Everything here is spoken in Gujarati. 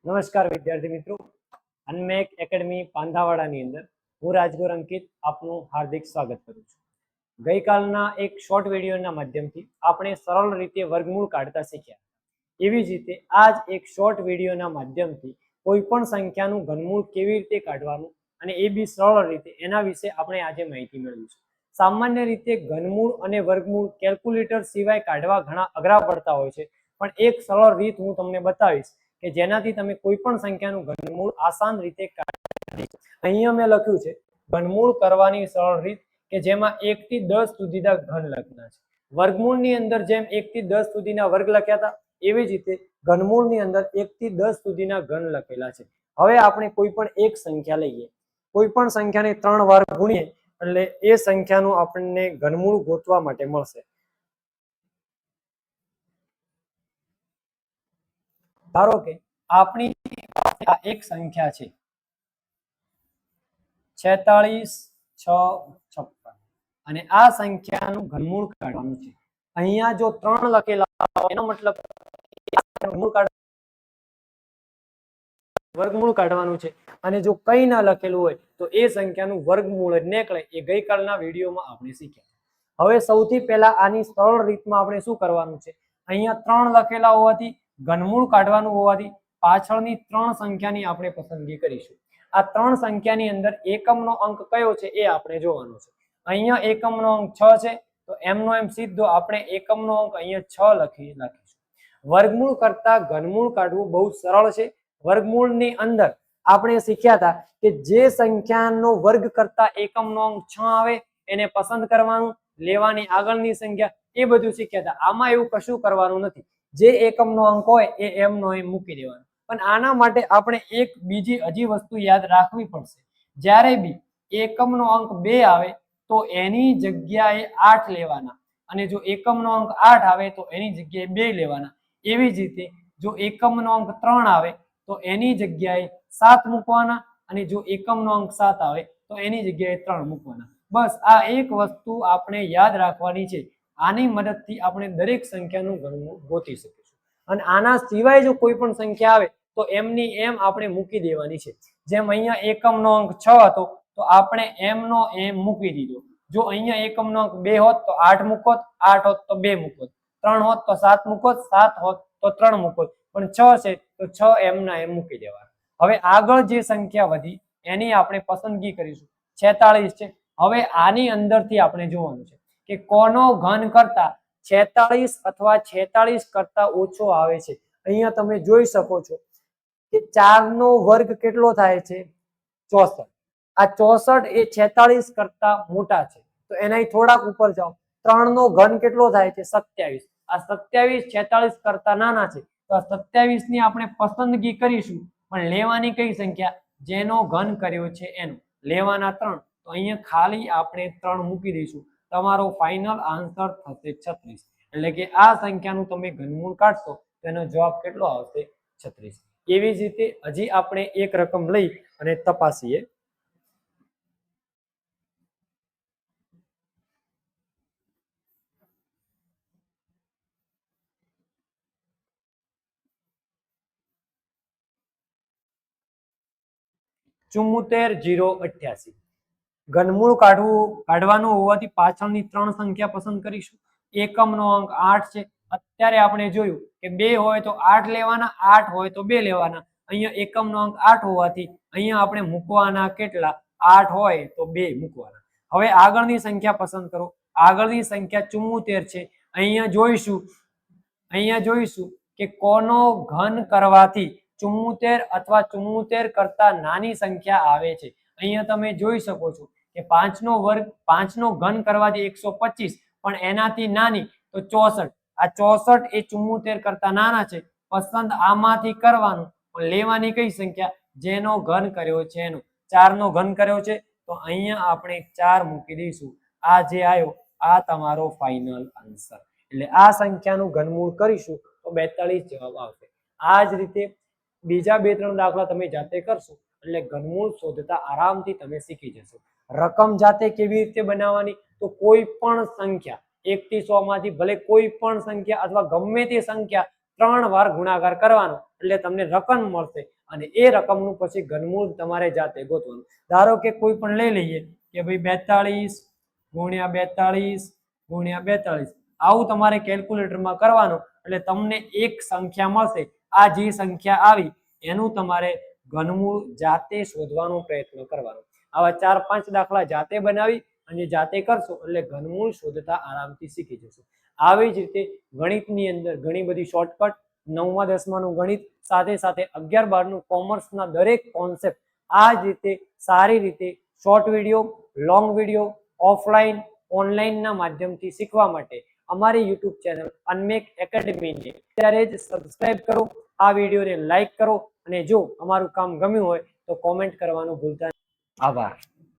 નમસ્કાર વિદ્યાર્થી મિત્રો, અનમેક એકેડમી પાંધાવાડાની અંદર હું રાજગુરુ અંકિત આપનું હાર્દિક સ્વાગત કરું છું. ગઈકાલના એક શોર્ટ વિડીયોના માધ્યમથી આપણે સરળ રીતે વર્ગમૂળ કાઢતા શીખ્યા. એવી જ રીતે આજ એક શોર્ટ વિડીયોના માધ્યમથી કોઈ પણ સંખ્યાનું ઘનમૂળ કેવી રીતે કાઢવાનું અને એ બી સરળ રીતે એના વિશે આપણે આજે માહિતી મેળવીશું. સામાન્ય રીતે ઘનમૂળ અને વર્ગમૂળ કેલ્ક્યુલેટર સિવાય કાઢવા ઘણા અઘરા પડતા હોય છે, પણ એક સરળ રીત હું તમને બતાવીશ કે જેનાથી તમે કોઈ પણ સંખ્યાનું ઘનમૂળ આસાન રીતે કાઢી શકો. અહીંયા મેં લખ્યું છે ઘનમૂળ કરવાની સરળ રીત કે જેમાં 1 થી 10 સુધીના ઘન લખના છે. વર્ગમૂળની અંદર જેમ 1 થી 10 સુધીના વર્ગ લખ્યા હતા એવી જ રીતે ઘનમૂળની અંદર 1 થી 10 સુધીના ઘન લખેલા છે. હવે આપણે કોઈ પણ એક સંખ્યા લઈએ, કોઈ પણ સંખ્યાને 3 વાર ગુણીએ એટલે એ સંખ્યાનું આપણને ઘનમૂળ ગોતવા માટે મળશે. ધારો કે આપણી આ એક સંખ્યા છે 46 6 56 અને આ સંખ્યાનું ઘનમૂળ કાઢવાનું છે. અહીંયા જો 3 લખેલા હોય એનો મતલબ વર્ગમૂળ કાઢવાનું છે, અને જો કંઈ ના લખેલું હોય તો એ સંખ્યાનું વર્ગમૂળ જ નીકળે. એ ગઈકાલના વિડીયોમાં આપણે શીખ્યા. હવે સૌથી પહેલા આની સરળ રીતમાં આપણે શું કરવાનું છે, અહીંયા 3 લખેલા હોવાથી ઘનમૂળ કાઢવાનું હોવાથી પાછળની 3 સંખ્યાની આપણે પસંદગી કરીશું. આ 3 સંખ્યાની અંદર એકમનો અંક કયો છે એ આપણે જોવાનું છે. અહીંયા એકમનો અંક 6 છે, તો એમનો એમ સીધો આપણે એકમનો અંક અહીંયા 6 લખીશું. વર્ગમૂળ કરતા ઘનમૂળ કાઢવું બહુ સરળ છે. વર્ગમૂળની અંદર આપણે શીખ્યા હતા કે જે સંખ્યાનો વર્ગ કરતા એકમનો અંક 6 આવે એને પસંદ કરવાનું, લેવાની આગળની સંખ્યા, એ બધું શીખ્યા હતા. આમાં એવું કશું કરવાનું નથી. જે એકમનો અંક હોય એ એમનો એમ મૂકી દેવાનો. પણ આના માટે આપણે એક બીજી હજી વસ્તુ યાદ રાખવી પડશે. જ્યારે બી એકમનો અંક 2 આવે તો એની જગ્યાએ 8 લેવાના, અને જો એકમનો અંક 8 આવે તો એની જગ્યાએ 2 લેવાના. એવી જ રીતે જો એકમનો અંક 3 આવે તો એની જગ્યાએ 7 મૂકવાના, અને જો એકમનો અંક 7 આવે તો એની જગ્યાએ 3 મૂકવાના. બસ આ એક વસ્તુ આપણે યાદ રાખવાની છે. આની મદદથી આપણે દરેક સંખ્યાનું ઘનમૂળ ગોતી શકીશું. અને આના સિવાય જો કોઈ પણ સંખ્યા આવે તો એમની એમ આપણે મૂકી દેવાની છે. જેમ અહીંયા એકમનો અંક 6 હતો તો આપણે એમનો એમ મૂકી દીધો. જો અહીંયા એકમનો અંક 2 હોત તો 8 મૂકોત, 8 હોત તો 2 મૂકોત, 3 હોત તો 7 મૂકોત, 7 હોત તો 3 મૂકોત, પણ 6 છે તો 6 એમના એમ મૂકી દેવાના. હવે આગળ જે સંખ્યા વધી એની આપણે પસંદગી કરીશું. 46 છે. હવે આની અંદરથી આપણે જોવાનું છે કે કોનો ઘન કરતા 46 અથવા 46 કરતા ઓછો આવે છે. અહીંયા તમે જોઈ શકો છો કે 4 નો વર્ગ કેટલો થાય છે? 64. આ 64 એ 46 કરતા મોટા છે. તો એના થોડાક ઉપર જાઓ, 3 નો ઘન કેટલો થાય છે? 27. આ 27 46 કરતા નાના છે. તો આ 27 ની આપણે પસંદગી કરીશું, પણ લેવાની કઈ સંખ્યા? જેનો ઘન કર્યો છે એનો. લેવાના 3. તો અહીંયા ખાલી આપણે 3 મૂકી દઈશું. તમારો ફાઇનલ આન્સર થશે 36. એટલે કે આ સંખ્યાનું તમે ઘનમૂળ કાઢશો તો એનો જવાબ કેટલો આવશે? 36. એવી જ રીતે હજી આપણે એક રકમ લઈ અને તપાસીએ. ચુમ્મોતેર 088. ઘનમૂળ કાઢવાનું હોવાથી પાછળની 3 સંખ્યા પસંદ કરીશું. એકમનો અંક 8 છે. અત્યારે આપણે જોયું કે 2 હોય તો 8 લેવાના, 8 હોય તો 2 લેવાના. અહીંયા એકમનો અંક 8 હોવાથી અહીંયા આપણે મૂકવાના કેટલા? 8 હોય તો 2 મૂકવાના. હવે આગળની સંખ્યા પસંદ કરો. આગળની સંખ્યા 74 છે. અહીંયા જોઈશું કે કોનો ઘન કરવાથી 74 અથવા 74 કરતા નાની સંખ્યા આવે છે. અહીંયા તમે જોઈ શકો છો કે 5 નો વર્ગ, 5 નો ઘન કરવાથી 125, પણ એનાથી નાની તો 64. આ 64 એ 74 કરતા નાના છે. પસંદ આમાંથી કરવાનું, પણ લેવાની કઈ સંખ્યા? જેનો ઘન કર્યો છે એનો. 4 નો ઘન કર્યો છે તો અહીંયા આપણે 4 મૂકી દઈશું. આ જે આવ્યો આ તમારો ફાઇનલ આન્સર. એટલે આ સંખ્યાનું ઘનમૂળ કરીશું તો 42 જવાબ આવશે. આ જ રીતે બીજા 2-3 દાખલા તમે જાતે કરશો એટલે ઘનમૂળ શોધતા આરામથી તમે શીખી જશો. રકમ જાતે કેવી રીતે બનાવવાની? તો કોઈ પણ સંખ્યા 1 થી 100 માંથી ભલે કોઈ પણ સંખ્યા અથવા ગમે તે સંખ્યા 3 વાર ગુણાકાર કરવાનો એટલે તમને રકમ મળશે અને એ રકમનું પછી ઘનમૂળ તમારે જાતે ગોતવાનું. ધારો કે કોઈ પણ લઈ લઈએ કે ભાઈ 42 ગુણ્યા 42 ગુણ્યા 42 આવું તમારે કેલ્ક્યુલેટરમાં કરવાનું એટલે તમને એક સંખ્યા મળશે. આ જે સંખ્યા આવી એનું તમારે ઘનમૂળ જાતે શોધવાનો પ્રયત્ન કરવાનો. આવા 4-5 દાખલા જાતે બનાવી અને જાતે કરશો એટલે ઘનમૂળ શોધતા આરામથી શીખી જશો. આવી જ રીતે ગણિતની અંદર ઘણી બધી શોર્ટકટ 9મા 10માનું ગણિત સાથે સાથે 11-12નું કોમર્સના દરેક કોન્સેપ્ટ આ જ રીતે સારી રીતે short video, long video, offline ઓનલાઈનના માધ્યમથી શીખવા માટે અમારી યુટ્યુબ ચેનલ અનમેક એકેડમીને અત્યારે જ સબસ્ક્રાઇબ કરો, આ વિડીયોને લાઈક કરો અને જો અમારું કામ ગમ્યું હોય તો કોમેન્ટ કરવાનું ભૂલતા નહીં. આભાર.